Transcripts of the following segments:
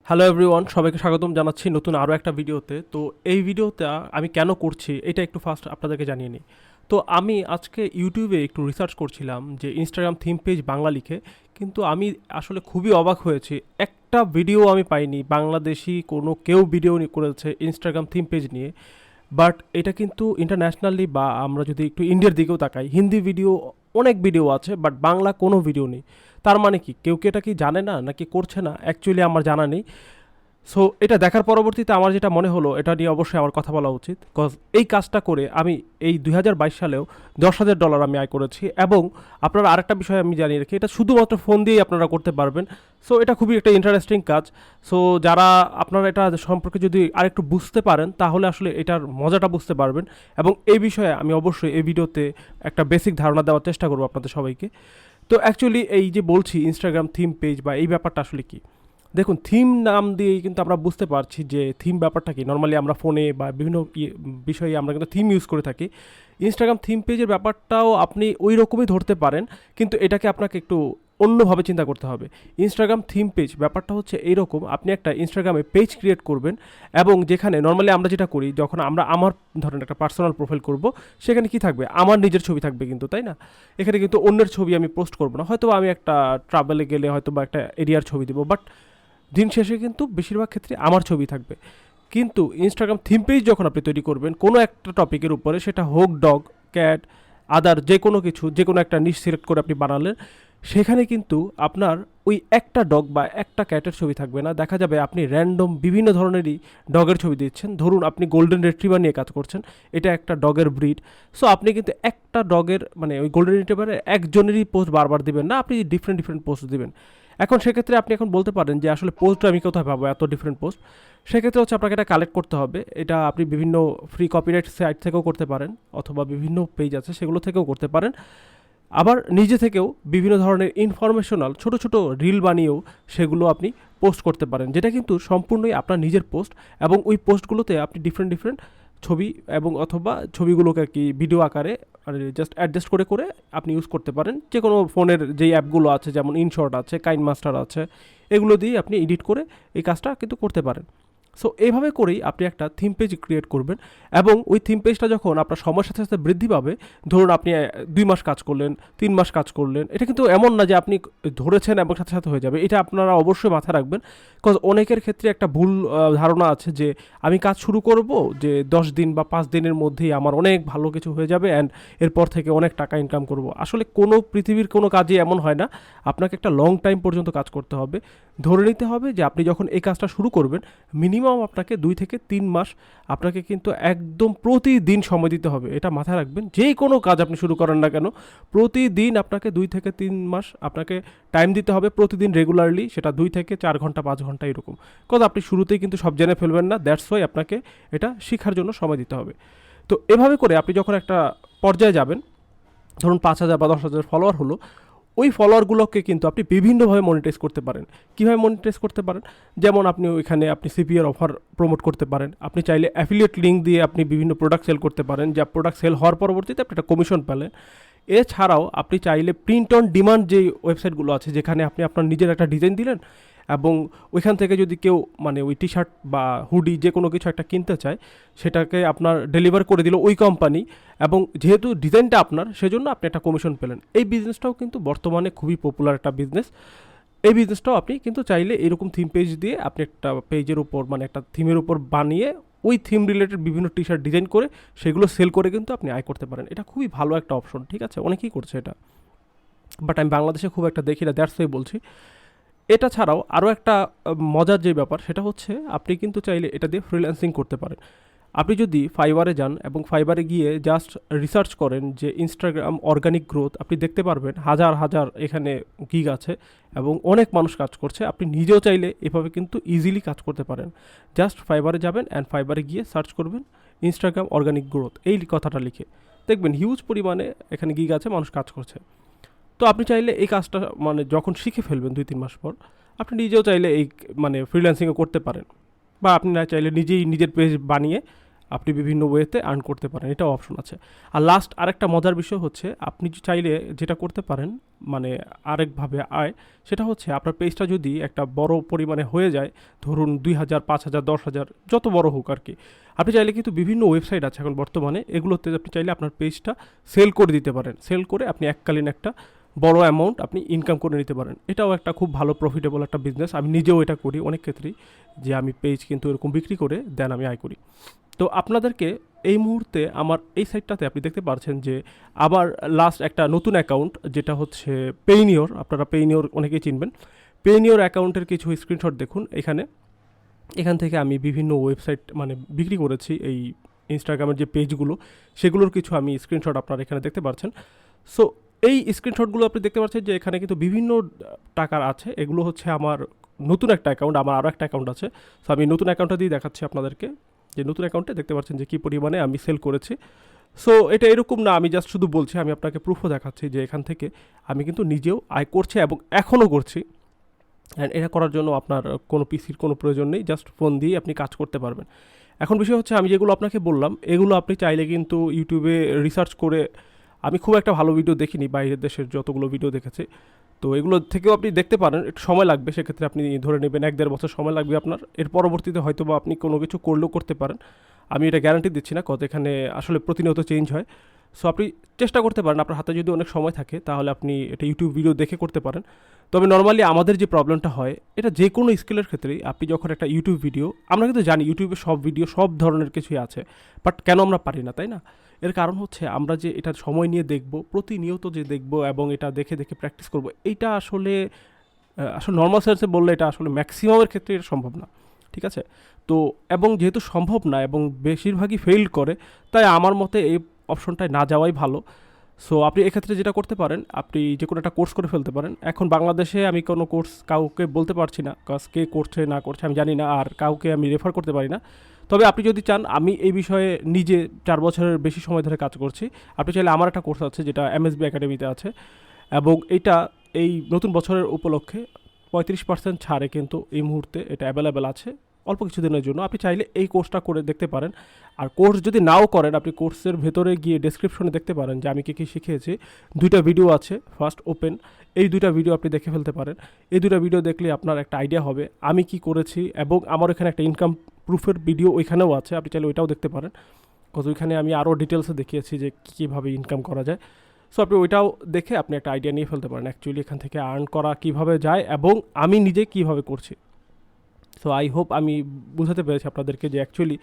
Hello everyone, সবাইকে স্বাগতম জানাচ্ছি নতুন আরও একটা ভিডিওতে। তো এই ভিডিওতে আমি কেন করছি এটা একটু ফার্স্ট আপনাদেরকে জানিয়ে নিই। তো আমি আজকে ইউটিউবে একটু রিসার্চ করছিলাম যে ইনস্টাগ্রাম থিম পেজ বাংলা লিখে, কিন্তু আমি আসলে খুবই অবাক হয়েছি। একটা ভিডিও আমি পাইনি বাংলাদেশি কোনো কেউ ভিডিও করেছে ইনস্টাগ্রাম থিম পেজ নিয়ে। বাট এটা কিন্তু ইন্টারন্যাশনালি, বা আমরা যদি একটু ইন্ডিয়ার দিকেও তাকাই, হিন্দি ভিডিও অনেক ভিডিও আছে, বাট বাংলা কোনো ভিডিও নেই। তার মানে কি কেউ কি এটা কি জানে না নাকি করছে না, অ্যাকচুয়ালি আমার জানা নেই। সো এটা দেখার পরবর্তীতে আমার যেটা মনে হলো, এটা নিয়ে অবশ্যই আমার কথা বলা উচিত, বিকজ এই কাজটা করে আমি এই 2022 সালেও $10,000 আমি আয় করেছি। এবং আপনারা আরেকটা বিষয় আমি জানিয়ে রাখি, এটা শুধুমাত্র ফোন দিয়েই আপনারা করতে পারবেন। সো এটা খুবই একটা ইন্টারেস্টিং কাজ। সো যারা আপনারা এটা সম্পর্কে যদি আরেকটু বুঝতে পারেন, তাহলে আসলে এটার মজাটা বুঝতে পারবেন। এবং এই বিষয়ে আমি অবশ্যই এই ভিডিওতে একটা বেসিক ধারণা দেওয়ার চেষ্টা করবো আপনাদের সবাইকে। তো অ্যাকচুয়ালি এই যে বলছি ইনস্টাগ্রাম থিম পেজ বা এই ব্যাপারটা আসলে কি, দেখুন, থিম নাম দিয়েই কিন্তু আমরা বুঝতে পারছি যে থিম ব্যাপারটা কি। নর্মালি আমরা ফোনে বা বিভিন্ন বিষয়ে আমরা কিন্তু থিম ইউজ করে থাকি। ইনস্টাগ্রাম থিম পেজের ব্যাপারটাও আপনি ওই রকমই ধরতে পারেন, কিন্তু এটাকে আপনাকে একটু অন্যভাবে চিন্তা করতে হবে। ইনস্টাগ্রাম থিম পেজ ব্যাপারটা হচ্ছে এইরকম, আপনি একটা ইনস্টাগ্রামে পেজ ক্রিয়েট করবেন, এবং যেখানে নর্মালি আমরা যেটা করি, যখন আমরা আমার ধরেন একটা পার্সোনাল প্রোফাইল করব, সেখানে কি থাকবে, আমার নিজের ছবি থাকবে কিন্তু, তাই না? এখানে কিন্তু অন্যের ছবি আমি পোস্ট করবো না। হয়তো আমি একটা ট্রাভেলে গেলে হয়তো বা একটা এরিয়ার ছবি দেবো, বাট দিন শেষে কিন্তু বেশিরভাগ ক্ষেত্রে আমার ছবি থাকবে। কিন্তু ইনস্টাগ্রাম থিম পেজ যখন আপনি তৈরি করবেন কোনো একটা টপিকের উপরে, সেটা হোক ডগ, ক্যাট, আদার যে কোনো কিছু, যে কোনো একটা নিশ সিলেক্ট করে আপনি বানালেন, সেখানে কিন্তু আপনার ওই একটা ডগ বা একটা ক্যাটের ছবি থাকবে না। দেখা যাবে আপনি র্যান্ডম বিভিন্ন ধরনেরই ডগের ছবি দিচ্ছেন। ধরুন আপনি গোল্ডেন রিট্রিভার নিয়ে কাজ করছেন, এটা একটা ডগের ব্রিড। সো আপনি কিন্তু একটা ডগের মানে ওই গোল্ডেন রিট্রিভারে একজনেরই পোস্ট বারবার দিবেন না, আপনি ডিফারেন্ট ডিফারেন্ট পোস্ট দিবেন। এখন সেক্ষেত্রে আপনি এখন বলতে পারেন যে আসলে পোস্ট আমি কোথায় পাবো এত ডিফারেন্ট পোস্ট। সেক্ষেত্রে হচ্ছে আপনাকে এটা কালেক্ট করতে হবে। এটা আপনি বিভিন্ন ফ্রি কপিরাইট সাইট থেকেও করতে পারেন, অথবা বিভিন্ন পেজ আছে সেগুলো থেকেও করতে পারেন। আবার নিজে থেকেও বিভিন্ন ধরনের ইনফরমেশনাল ছোট ছোট রিল বানিয়েও সেগুলো আপনি পোস্ট করতে পারেন, যেটা কিন্তু সম্পূর্ণই আপনার নিজের পোস্ট। এবং ওই পোস্টগুলোতে আপনি ডিফারেন্ট ডিফারেন্ট ছবি এবং অথবা ছবিগুলোকে আর কি ভিডিও আকারে মানে জাস্ট অ্যাডজাস্ট করে করে আপনি ইউজ করতে পারেন। যে কোনো ফোনের যেই অ্যাপগুলো আছে, যেমন ইনশর্ট আছে, কাইন মাস্টার আছে, এগুলো দিয়ে আপনি এডিট করে এই কাজটা কিন্তু করতে পারেন। সো এইভাবে করেই আপনি একটা থিম পেজ ক্রিয়েট করবেন। এবং ওই থিম পেজটা যখন আপনার সময়ের সাথে সাথে বৃদ্ধি পাবে, ধরুন আপনি 2 মাস কাজ করলেন, 3 মাস কাজ করলেন, এটা কিন্তু এমন না যে আপনি ধরেছেন এবং সাথে সাথে হয়ে যাবে। এটা আপনারা অবশ্যই মাথায় রাখবেন, বিকজ অনেকের ক্ষেত্রে একটা ভুল ধারণা আছে যে আমি কাজ শুরু করব যে 10 দিন বা 5 দিনের মধ্যেই আমার অনেক ভালো কিছু হয়ে যাবে অ্যান্ড এরপর থেকে অনেক টাকা ইনকাম করব। আসলে কোনো পৃথিবীর কোনো কাজই এমন হয় না। আপনাকে একটা লং টাইম পর্যন্ত কাজ করতে হবে। ধরে নিতে হবে যে আপনি যখন এই কাজটা শুরু করবেন, মিনিমাম আপনাকে 2 থেকে 3 মাস আপনাকে কিন্তু একদম প্রতিদিন সময় দিতে হবে। এটা মাথায় রাখবেন, যে কোনো কাজ আপনি শুরু করেন না কেন, প্রতিদিন আপনাকে 2 থেকে 3 মাস আপনাকে টাইম দিতে হবে, প্রতিদিন রেগুলারলি, সেটা 2 থেকে 4 ঘন্টা 5 ঘন্টা এরকম। কথা আপনি শুরুতেই কিন্তু সব জেনে ফেলবেন না, দ্যাটস ওয়াই আপনাকে এটা শেখার জন্য সময় দিতে হবে। তো এভাবে করে আপনি যখন একটা পর্যায়ে যাবেন, ধরুন 5,000 বা 10,000 ফলোয়ার হলো, ওই ফলোয়ারগুলোকে কিন্তু আপনি বিভিন্নভাবে মনিটাইজ করতে পারেন। কীভাবে মনিটাইজ করতে পারেন? যেমন আপনি ওইখানে আপনি সিপিআর অফার প্রমোট করতে পারেন। আপনি চাইলে অ্যাফিলিয়েট লিঙ্ক দিয়ে আপনি বিভিন্ন প্রোডাক্ট সেল করতে পারেন, যা প্রোডাক্ট সেল হওয়ার পরবর্তীতে আপনি একটা কমিশন পেলেন। এছাড়াও আপনি চাইলে প্রিন্ট অন ডিমান্ড যেই ওয়েবসাইটগুলো আছে, যেখানে আপনি আপনার নিজের একটা ডিজাইন দিলেন, এবং ওইখান থেকে যদি কেউ মানে ওই টি শার্ট বা হুডি যে কোনো কিছু একটা কিনতে চায়, সেটাকে আপনার ডেলিভার করে দিল ওই কোম্পানি, এবং যেহেতু ডিজাইনটা আপনার, সেজন্য আপনি একটা কমিশন পেলেন। এই বিজনেসটাও কিন্তু বর্তমানে খুবই পপুলার একটা বিজনেস। এই বিজনেসটাও আপনি কিন্তু চাইলে এরকম থিম পেজ দিয়ে আপনি একটা পেজের উপর মানে একটা থিমের উপর বানিয়ে ওই থিম রিলেটেড বিভিন্ন টি শার্ট ডিজাইন করে সেগুলো সেল করে কিন্তু আপনি আয় করতে পারেন। এটা খুবই ভালো একটা অপশন, ঠিক আছে? অনেকেই করছে এটা, বাট আমি বাংলাদেশে খুব একটা দেখি না, দ্যাটস ওয়াই বলছি। এটা ছাড়াও আরও একটা মজার যে ব্যাপার, সেটা হচ্ছে আপনি কিন্তু চাইলে এটা দিয়ে ফ্রিল্যান্সিং করতে পারেন। আপনি যদি ফাইবারে যান এবং ফাইবারে গিয়ে জাস্ট রিসার্চ করেন যে ইনস্টাগ্রাম অর্গানিক গ্রোথ, আপনি দেখতে পারবেন হাজার হাজার এখানে গিগ আছে এবং অনেক মানুষ কাজ করছে। আপনি নিজেও চাইলে এভাবে কিন্তু ইজিলি কাজ করতে পারেন। জাস্ট ফাইবারে যাবেন অ্যান্ড ফাইবারে গিয়ে সার্চ করবেন ইনস্টাগ্রাম অর্গানিক গ্রোথ, এই কথাটা লিখে দেখবেন হিউজ পরিমাণে এখানে গিগ আছে, মানুষ কাজ করছে। তো আপনি চাইলে এই কাজটা মানে যখন শিখে ফেলবেন 2-3 মাস পর, আপনি নিজেও চাইলে এই মানে ফ্রিল্যান্সিংও করতে পারেন। বা আপনি না চাইলে নিজেই নিজের পেজ বানিয়ে আপনি বিভিন্ন ওয়েতে আর্ন করতে পারেন, এটাও অপশন আছে। আর লাস্ট আরেকটা মজার বিষয় হচ্ছে, আপনি চাইলে যেটা করতে পারেন মানে আরেকভাবে আয়, সেটা হচ্ছে আপনার পেজটা যদি একটা বড় পরিমাণে হয়ে যায়, ধরুন 2,000, 5,000, 10,000, যত বড় হোক আর কি, আপনি চাইলে কিন্তু বিভিন্ন ওয়েবসাইট আছে এখন বর্তমানে, এগুলোতে আপনি চাইলে আপনার পেজটা সেল করে দিতে পারেন। সেল করে আপনি এককালীন একটা বড় অ্যামাউন্ট আপনি ইনকাম করে নিতে পারেন। এটাও একটা খুব ভালো প্রফিটেবল একটা বিজনেস। আমি নিজেও এটা করি অনেক ক্ষেত্রেই, যে আমি পেজ কিন্তু এরকম বিক্রি করে দেন আমি আয় করি। তো আপনাদেরকে এই মুহূর্তে আমার এই সাইটটাতে আপনি দেখতে পাচ্ছেন যে আবার লাস্ট একটা নতুন অ্যাকাউন্ট, যেটা হচ্ছে পেইনিওর। আপনারা পেইনিওর অনেকেই চিনবেন। পেইনিওর অ্যাকাউন্টের কিছু স্ক্রিনশট দেখুন এখান থেকে আমি বিভিন্ন ওয়েবসাইট মানে বিক্রি করেছি, এই ইনস্টাগ্রামের যে পেজগুলো সেগুলোর কিছু আমি স্ক্রিনশট আপনারা এখানে দেখতে পাচ্ছেন। সো এই স্ক্রিনশটগুলো আপনি দেখতে পাচ্ছেন যে এখানে কিন্তু বিভিন্ন টাকার আছে। এগুলো হচ্ছে আমার নতুন একটা অ্যাকাউন্ট, আমার আরও একটা অ্যাকাউন্ট আছে। সো আমি নতুন অ্যাকাউন্টটা দিয়ে দেখাচ্ছি আপনাদেরকে, যে নতুন অ্যাকাউন্টে দেখতে পাচ্ছেন যে কী পরিমাণে আমি সেল করেছি। সো এটা এরকম না আমি জাস্ট শুধু বলছি, আমি আপনাকে প্রুফও দেখাচ্ছি যে এখান থেকে আমি কিন্তু নিজেও আয় করছি এবং এখনও করছি। অ্যান্ড এটা করার জন্য আপনার কোনো পিসির কোনো প্রয়োজন নেই, জাস্ট ফোন দিয়ে আপনি কাজ করতে পারবেন। এখন বিষয় হচ্ছে, আমি যেগুলো আপনাকে বললাম এগুলো আপনি চাইলে কিন্তু ইউটিউবে রিসার্চ করে, আমি খুব একটা ভালো ভিডিও দেখিনি, বাইরের দেশের যতগুলো ভিডিও দেখেছি, তো এগুলো থেকেও আপনি দেখতে পারেন। একটু সময় লাগবে, সেক্ষেত্রে আপনি ধরে নেবেন 1-1.5 বছর সময় লাগবে আপনার। এর পরবর্তীতে হয়তো বা আপনি কোনো কিছু করলেও করতে পারেন, আমি এটা গ্যারান্টি দিচ্ছি না, কত এখানে আসলে প্রতিনিয়ত চেঞ্জ হয়। সো আপনি চেষ্টা করতে পারেন, আপনার হাতে যদি অনেক সময় থাকে তাহলে আপনি এটা ইউটিউব ভিডিও দেখে করতে পারেন। তবে নর্মালি আমাদের যে প্রবলেমটা হয়, এটা যে কোনো স্কিলের ক্ষেত্রেই, আপনি যখন একটা ইউটিউব ভিডিও, আমরা কিন্তু জানি ইউটিউবে সব ভিডিও সব ধরনের কিছুই আছে, বাট কেন আমরা পারি না, তাই না? এর কারণ হচ্ছে আমরা যে এটা সময় নিয়ে দেখব, প্রতিনিয়ত যে দেখব এবং এটা দেখে দেখে প্র্যাকটিস করব, এইটা আসলে নর্মাল সেন্সে বললে এটা আসলে ম্যাক্সিমামের ক্ষেত্রে এটা সম্ভব না, ঠিক আছে? তো এবং যেহেতু সম্ভব না এবং বেশিরভাগই ফেইল করে, তাই আমার মতে এই অপশনটায় না যাওয়াই ভালো। সো আপনি এক্ষেত্রে যেটা করতে পারেন, আপনি যে কোনো একটা কোর্স করে ফেলতে পারেন। এখন বাংলাদেশে আমি কোনো কোর্স কাউকে বলতে পারছি না, কাজ কে করছে না করছে আমি জানি না, আর কাউকে আমি রেফার করতে পারি না। তবে আপনি যদি চান, আমি এই বিষয়ে নিজে 4 বছরের বেশি সময় ধরে কাজ করছি। আপনি চাইলে আমার একটা কোর্স আছে যেটা এমএসবি একাডেমিতে আছে, এবং এটা এই নতুন বছরের উপলক্ষে 35% ছাড়ে কিন্তু এই মুহূর্তে এটা অ্যাভেলেবেল আছে অল্প কিছুদিনের জন্য। আপনি চাইলে এই কোর্সটা করে দেখতে পারেন। আর কোর্স যদি নাও করেন, আপনি কোর্সের ভেতরে গিয়ে ডেসক্রিপশনে দেখতে পারেন যে আমি কী শিখিয়েছি। 2টা ভিডিও আছে, ফার্স্ট ওপেন, এই 2টা ভিডিও আপনি দেখে ফেলতে পারেন। এই 2টা ভিডিও দেখলে আপনার একটা আইডিয়া হবে আমি কি করেছি, এবং আমার এখানে একটা ইনকাম প্রুফের ভিডিও ওইখানেও আছে, আপনি চাইলে ওইটাও দেখতে পারেন। কজ ওইখানে আমি আরও ডিটেলসে দেখিয়েছি যে কীভাবে ইনকাম করা যায়। সো আপনি ওইটাও দেখে আপনি একটা আইডিয়া নিয়ে ফেলতে পারেন অ্যাকচুয়ালি এখান থেকে আর্ন করা কীভাবে যায় এবং আমি নিজে কীভাবে করছি। সো আই হোপ আমি বুঝাতে পেরেছি আপনাদেরকে যে অ্যাকচুয়ালি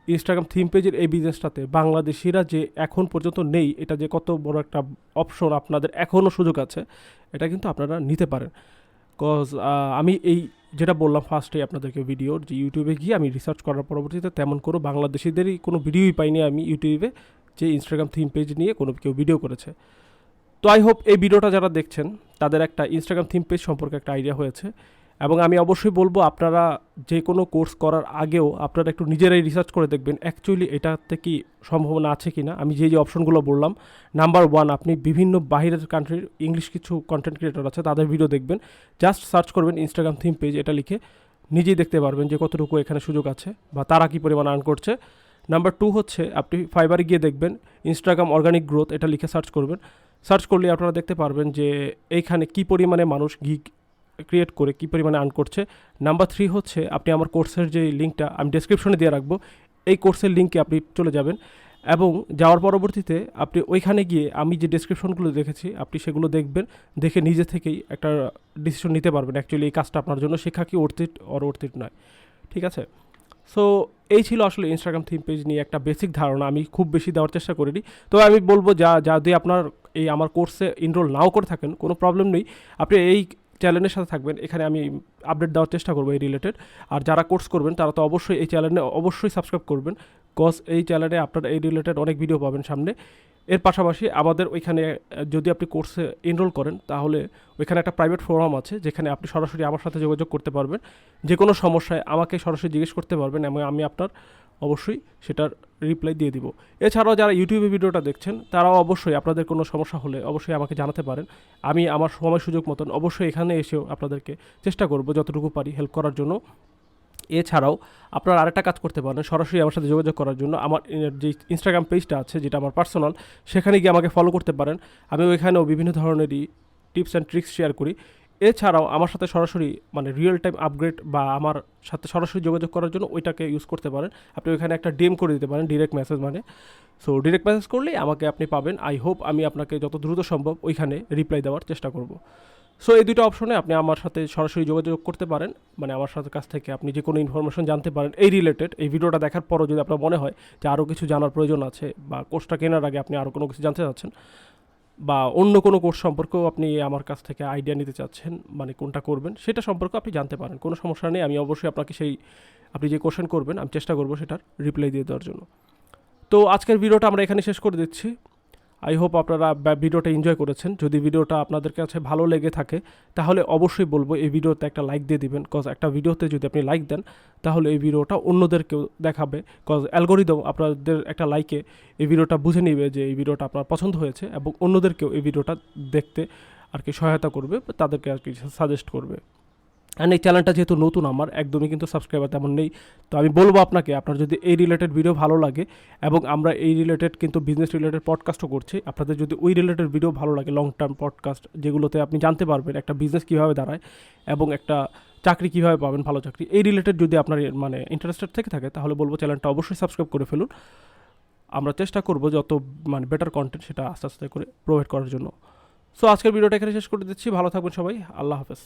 ইনস্টাগ্রাম থিম পেজের এই বিজনেসটাতে বাংলাদেশিরা যে এখন পর্যন্ত নেই, এটা যে কত বড় একটা অপশন, আপনাদের এখনও সুযোগ আছে, এটা কিন্তু আপনারা নিতে পারেন। কজ আমি এই যেটা বললাম ফার্স্টে আপনাদেরকে ভিডিওর, যে ইউটিউবে গিয়ে আমি রিসার্চ করার পরবর্তীতে তেমন কোনো বাংলাদেশিদেরই কোনো ভিডিওই পাইনি আমি ইউটিউবে যে ইনস্টাগ্রাম থিম পেজ নিয়ে কোনো কেউ ভিডিও করেছে। তো আই হোপ এই ভিডিওটা যারা দেখছেন তাদের একটা ইনস্টাগ্রাম থিম পেজ সম্পর্কে একটা আইডিয়া হয়েছে, এবং আমি অবশ্যই বলবো আপনারা যে কোনো কোর্স করার আগেও আপনারা একটু নিজেরাই রিসার্চ করে দেখবেন অ্যাকচুয়ালি এটাতে কি সম্ভাবনা আছে কি না। আমি যে অপশনগুলো বললাম, নাম্বার 1, আপনি বিভিন্ন বাইরের কান্ট্রির ইংলিশ কিছু কন্টেন্ট ক্রিয়েটর আছে তাদের ভিডিও দেখবেন, জাস্ট সার্চ করবেন ইনস্টাগ্রাম থিম পেজ, এটা লিখে নিজেই দেখতে পারবেন যে কতটুকু এখানে সুযোগ আছে বা তারা কী পরিমাণ আর্ন করছে। নাম্বার 2 হচ্ছে আপনি ফাইবারে গিয়ে দেখবেন ইনস্টাগ্রাম অর্গানিক গ্রোথ, এটা লিখে সার্চ করবেন। সার্চ করলে আপনারা দেখতে পারবেন যে এইখানে কী পরিমাণে মানুষ গিগ ক্রিয়েট করে কী পরিমাণে আর্ন করছে। নাম্বার 3 হচ্ছে আপনি আমার কোর্সের যে লিঙ্কটা আমি ডেসক্রিপশনে দিয়ে রাখবো, এই কোর্সের লিঙ্কে আপনি চলে যাবেন, এবং যাওয়ার পরবর্তীতে আপনি ওইখানে গিয়ে আমি যে ডেসক্রিপশনগুলো দেখেছি আপনি সেগুলো দেখবেন, দেখে নিজে থেকেই একটা ডিসিশন নিতে পারবেন অ্যাকচুয়ালি এই কাজটা আপনার জন্য শেখা কি অর্থিত নয়, ঠিক আছে? সো এই ছিল আসলে ইনস্টাগ্রাম থিম পেজ নিয়ে একটা বেসিক ধারণা, আমি খুব বেশি দেওয়ার চেষ্টা করিনি। তো আমি বলবো যদি আপনার এই আমার কোর্সে এনরোল নাও করে থাকেন কোনো প্রবলেম নেই, আপনি এই চ্যানেলের সাথে থাকবেন, এখানে আমি আপডেট দেওয়ার চেষ্টা করবো এই রিলেটেড। আর যারা কোর্স করবেন তারা তো অবশ্যই এই চ্যানেলে অবশ্যই সাবস্ক্রাইব করবেন, কজ এই চ্যানেলে আপনারা এই রিলেটেড অনেক ভিডিও পাবেন সামনে। এর পাশাপাশি আমাদের ওইখানে যদি আপনি কোর্সে এনরোল করেন তাহলে ওইখানে একটা প্রাইভেট ফোরাম আছে যেখানে আপনি সরাসরি আমার সাথে যোগাযোগ করতে পারবেন, যে কোনো সমস্যায় আমাকে সরাসরি জিজ্ঞেস করতে পারবেন এবং আমি আপনার অবশ্যই সেটার রিপ্লাই দিয়ে দিব। এছাড়াও যারা ইউটিউবে ভিডিওটা দেখছেন তারাও অবশ্যই আপনাদের কোনো সমস্যা হলে অবশ্যই আমাকে জানাতে পারেন, আমি আমার সময় সুযোগ মতন অবশ্যই এখানে এসেও আপনাদেরকে চেষ্টা করব যতটুকু পারি হেল্প করার জন্য। এছাড়াও আপনারা আরেকটা কাজ করতে পারেন, সরাসরি আমার সাথে যোগাযোগ করার জন্য আমার যে ইনস্টাগ্রাম পেজটা আছে যেটা আমার পার্সোনাল, সেখানে গিয়ে আমাকে ফলো করতে পারেন। আমি ওইখানেও বিভিন্ন ধরনেরই টিপস অ্যান্ড ট্রিক্স শেয়ার করি। এছাড়াও আমার সাথে সরাসরি মানে রিয়েল টাইম আপগ্রেড বা আমার সাথে সরাসরি যোগাযোগ করার জন্য ওইটাকে ইউজ করতে পারেন। আপনি ওইখানে একটা ডিএম করে দিতে পারেন, ডিরেক্ট মেসেজ মানে। সো ডিরেক্ট মেসেজ করলেই আমাকে আপনি পাবেন। আই হোপ আমি আপনাকে যত দ্রুত সম্ভব ওইখানে রিপ্লাই দেওয়ার চেষ্টা করব। সো এই দুটো অপশনে আপনি আমার সাথে সরাসরি যোগাযোগ করতে পারেন, মানে আমার সাথে কাছ থেকে আপনি যে কোনো ইনফরমেশন জানতে পারেন এই রিলেটেড। এই ভিডিওটা দেখার পরও যদি আপনার মনে হয় যে আরও কিছু জানার প্রয়োজন আছে বা কোর্সটা কেনার আগে আপনি আরও কোনো কিছু জানতে চাচ্ছেন বা অন্য কোনো কোর্স সম্পর্কেও আপনি আমার কাছ থেকে আইডিয়া নিতে চাচ্ছেন, মানে কোনটা করবেন সেটা সম্পর্কে আপনি জানতে পারেন, কোনো সমস্যা নেই। আমি অবশ্যই আপনাকে আপনি যে কোশ্চেন করবেন আমি চেষ্টা করবো সেটার রিপ্লাই দিয়ে দেওয়ার জন্য। তো আজকের ভিডিওটা আমরা এখানে শেষ করে দিচ্ছি। আই হোপ আপনারা ভিডিওটা এনজয় করেছেন। যদি ভিডিওটা আপনাদের কাছে ভালো লেগে থাকে তাহলে অবশ্যই বলবো এই ভিডিওতে একটা লাইক দিয়ে দিবেন, কজ একটা ভিডিওতে যদি আপনি লাইক দেন তাহলে এই ভিডিওটা অন্যদেরকেও দেখাবে, কজ অ্যালগোরিদম আপনাদের একটা লাইকে এই ভিডিওটা বুঝে নিবে যে এই ভিডিওটা আপনার পছন্দ হয়েছে এবং অন্যদেরকেও এই ভিডিওটা দেখতে আর কি সহায়তা করবে, তাদেরকে আর কি সাজেস্ট করবে। অ্যান্ড এই চ্যানেলটা যেহেতু নতুন আমার, একদমই কিন্তু সাবস্ক্রাইবার তেমন নেই, তো আমি বলবো আপনাকে আপনার যদি এই রিলেটেড ভিডিও ভালো লাগে এবং আমরা এই রিলেটেড কিন্তু বিজনেস রিলেটেড পডকাস্টও করছি, আপনাদের যদি ওই রিলেটেড ভিডিও ভালো লাগে, লং টার্ম পডকাস্ট যেগুলোতে আপনি জানতে পারবেন একটা বিজনেস কীভাবে দাঁড়ায় এবং একটা চাকরি কীভাবে পাবেন, ভালো চাকরি, এই রিলেটেড যদি আপনার মানে ইন্টারেস্টেড থেকে থাকে তাহলে বলবো চ্যানেলটা অবশ্যই সাবস্ক্রাইব করে ফেলুন। আমরা চেষ্টা করবো যত মানে বেটার কন্টেন্ট সেটা আস্তে আস্তে করে প্রোভাইড করার জন্য। সো আজকের ভিডিওটা এখানে শেষ করে দিচ্ছি। ভালো থাকবেন সবাই, আল্লাহ হাফেজ।